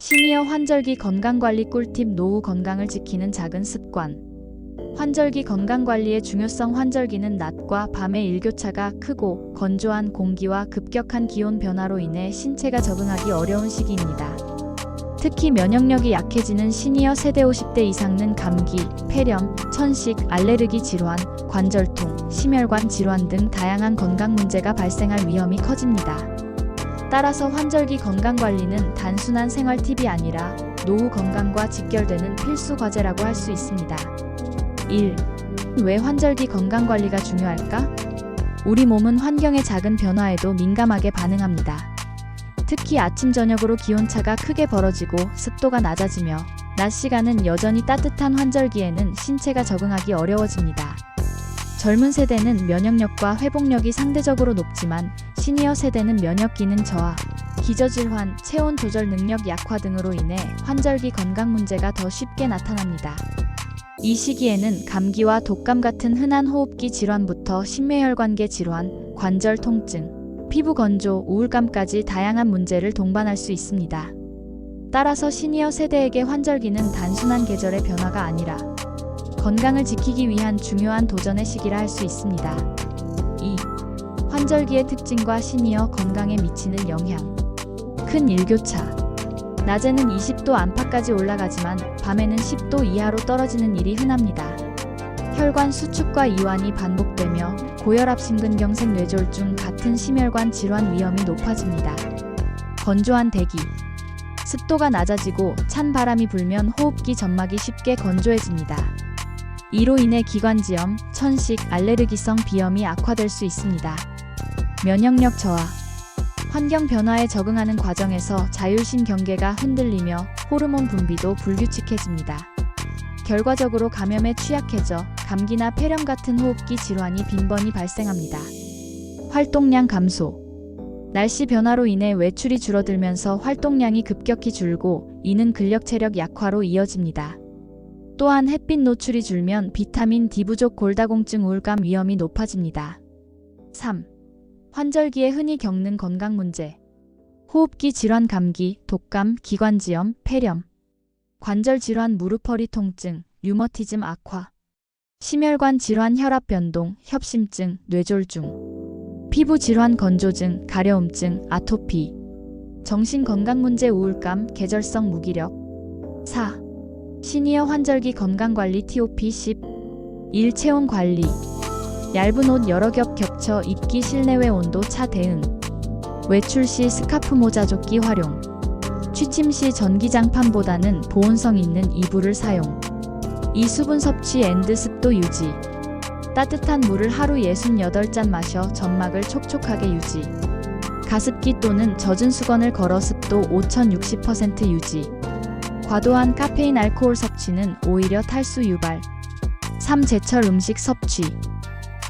시니어 환절기 건강관리 꿀팁. 노후 건강을 지키는 작은 습관. 환절기 건강관리의 중요성. 환절기는 낮과 밤의 일교차가 크고 건조한 공기와 급격한 기온 변화로 인해 신체가 적응하기 어려운 시기입니다. 특히 면역력이 약해지는 시니어 세대 50대 이상은 감기, 폐렴, 천식, 알레르기 질환, 관절통, 심혈관 질환 등 다양한 건강 문제가 발생할 위험이 커집니다. 따라서 환절기 건강관리는 단순한 생활 팁이 아니라 노후 건강과 직결되는 필수 과제라고 할 수 있습니다. 1. 왜 환절기 건강관리가 중요할까? 우리 몸은 환경의 작은 변화에도 민감하게 반응합니다. 특히 아침 저녁으로 기온차가 크게 벌어지고 습도가 낮아지며 낮 시간은 여전히 따뜻한 환절기에는 신체가 적응하기 어려워집니다. 젊은 세대는 면역력과 회복력이 상대적으로 높지만 시니어 세대는 면역 기능 저하, 기저질환, 체온 조절 능력 약화 등으로 인해 환절기 건강 문제가 더 쉽게 나타납니다. 이 시기에는 감기와 독감 같은 흔한 호흡기 질환부터 심뇌혈관계 질환, 관절 통증, 피부 건조, 우울감까지 다양한 문제를 동반할 수 있습니다. 따라서 시니어 세대에게 환절기는 단순한 계절의 변화가 아니라 건강을 지키기 위한 중요한 도전의 시기라 할 수 있습니다. 2. 환절기의 특징과 시니어 건강에 미치는 영향. 큰 일교차. 낮에는 20도 안팎까지 올라가지만 밤에는 10도 이하로 떨어지는 일이 흔합니다. 혈관 수축과 이완이 반복되며 고혈압, 심근경색, 뇌졸중 같은 심혈관 질환 위험이 높아집니다. 건조한 대기. 습도가 낮아지고 찬 바람이 불면 호흡기 점막이 쉽게 건조해집니다. 이로 인해 기관지염, 천식, 알레르기성 비염이 악화될 수 있습니다. 면역력 저하. 환경 변화에 적응하는 과정에서 자율신 경계가 흔들리며 호르몬 분비도 불규칙해집니다. 결과적으로 감염에 취약해져 감기나 폐렴 같은 호흡기 질환이 빈번히 발생합니다. 활동량 감소. 날씨 변화로 인해 외출이 줄어들면서 활동량이 급격히 줄고 이는 근력 체력 약화로 이어집니다. 또한 햇빛 노출이 줄면 비타민 D 부족, 골다공증, 우울감 위험이 높아집니다. 3. 환절기에 흔히 겪는 건강 문제. 호흡기 질환, 감기, 독감, 기관지염, 폐렴, 관절 질환, 무릎 허리 통증, 류머티즘 악화, 심혈관 질환, 혈압 변동, 협심증, 뇌졸중, 피부 질환, 건조증, 가려움증, 아토피, 정신 건강 문제, 우울감, 계절성 무기력. 4. 시니어 환절기 건강관리 TOP 10. 1. 체온 관리. 얇은 옷 여러 겹 겹쳐 입기, 실내외 온도 차 대응, 외출 시 스카프, 모자, 조끼 활용, 취침 시 전기장판보다는 보온성 있는 이불을 사용. 2. 수분 섭취 앤드 습도 유지. 따뜻한 물을 하루 68잔 마셔 점막을 촉촉하게 유지. 가습기 또는 젖은 수건을 걸어 습도 5060% 유지. 과도한 카페인, 알코올 섭취는 오히려 탈수 유발. 3. 제철 음식 섭취.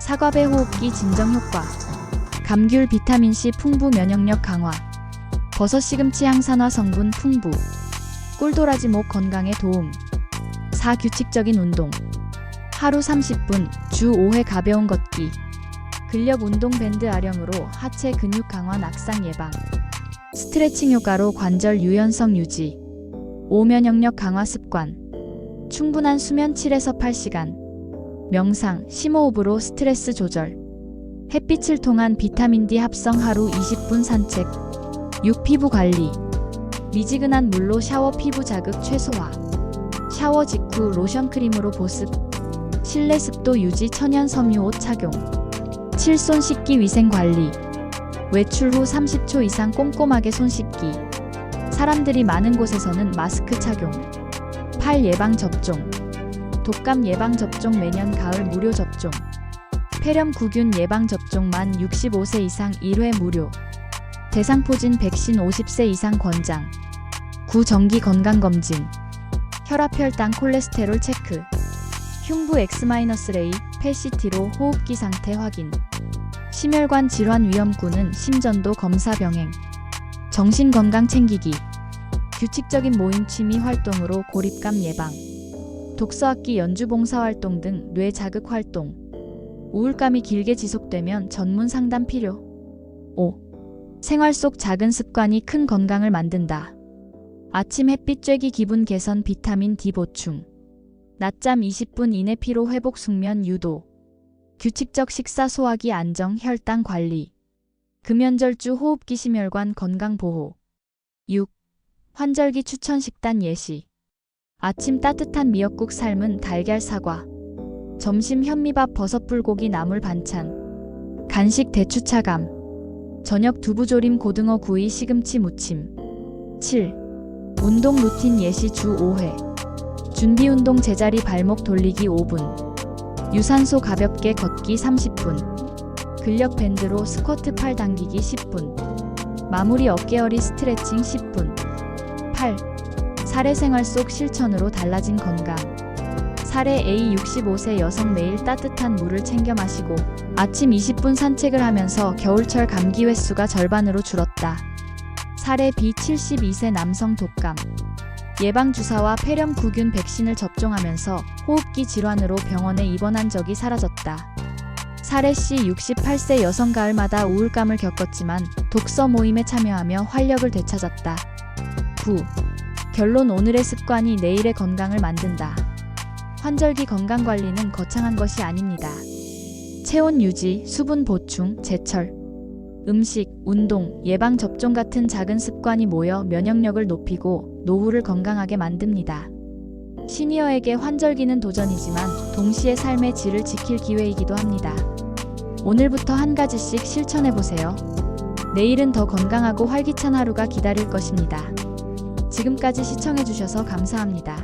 사과배 호흡기 진정 효과. 감귤 비타민C 풍부, 면역력 강화. 버섯, 시금치 항산화 성분 풍부. 꿀도라지 목 건강에 도움. 4. 규칙적인 운동. 하루 30분, 주 5회 가벼운 걷기. 근력 운동 밴드 아령으로 하체 근육 강화, 낙상 예방. 스트레칭 효과로 관절 유연성 유지. 5. 면역력 강화 습관. 충분한 수면 7에서 8시간. 명상, 심호흡으로 스트레스 조절. 햇빛을 통한 비타민 D 합성, 하루 20분 산책. 6. 피부 관리. 미지근한 물로 샤워, 피부 자극 최소화. 샤워 직후 로션 크림으로 보습. 실내 습도 유지, 천연 섬유 옷 착용. 7. 손 씻기 위생 관리. 외출 후 30초 이상 꼼꼼하게 손 씻기. 사람들이 많은 곳에서는 마스크 착용. 8. 예방 접종. 독감 예방 접종 매년 가을 무료 접종. 폐렴 구균 예방 접종 만 65세 이상 1회 무료. 대상포진 백신 50세 이상 권장. 9. 정기 건강검진. 혈압, 혈당, 콜레스테롤 체크. 흉부 X-레이, 펫CT로 호흡기 상태 확인. 심혈관 질환 위험군은 심전도 검사 병행. 정신 건강 챙기기. 규칙적인 모임, 취미 활동으로 고립감 예방. 독서악기 연주, 봉사활동 등 뇌 자극 활동. 우울감이 길게 지속되면 전문 상담 필요. 5. 생활 속 작은 습관이 큰 건강을 만든다. 아침 햇빛 쬐기 기분 개선 비타민 D 보충. 낮잠 20분 이내 피로 회복 숙면 유도. 규칙적 식사 소화기 안정 혈당 관리. 금연절주 호흡기 심혈관 건강 보호. 6. 환절기 추천 식단 예시. 아침 따뜻한 미역국 삶은 달걀 사과. 점심 현미밥 버섯 불고기 나물 반찬. 간식 대추 차감. 저녁 두부조림 고등어 구이 시금치 무침. 7. 운동 루틴 예시 주 5회. 준비 운동 제자리 발목 돌리기 5분. 유산소 가볍게 걷기 30분. 근력 밴드로 스쿼트 팔 당기기 10분. 마무리 어깨어리 스트레칭 10분. 8. 사례생활 속 실천으로 달라진 건강. 사례 A 65세 여성 매일 따뜻한 물을 챙겨 마시고 아침 20분 산책을 하면서 겨울철 감기 횟수가 절반으로 줄었다. 사례 B 72세 남성 독감. 예방주사와 폐렴구균 백신을 접종하면서 호흡기 질환으로 병원에 입원한 적이 사라졌다. 사례 C 68세 여성 가을마다 우울감을 겪었지만 독서 모임에 참여하며 활력을 되찾았다. 9. 결론 오늘의 습관이 내일의 건강을 만든다. 환절기 건강관리는 거창한 것이 아닙니다. 체온 유지, 수분 보충, 제철, 음식, 운동, 예방접종 같은 작은 습관이 모여 면역력을 높이고 노후를 건강하게 만듭니다. 시니어에게 환절기는 도전이지만 동시에 삶의 질을 지킬 기회이기도 합니다. 오늘부터 한 가지씩 실천해보세요. 내일은 더 건강하고 활기찬 하루가 기다릴 것입니다. 지금까지 시청해주셔서 감사합니다.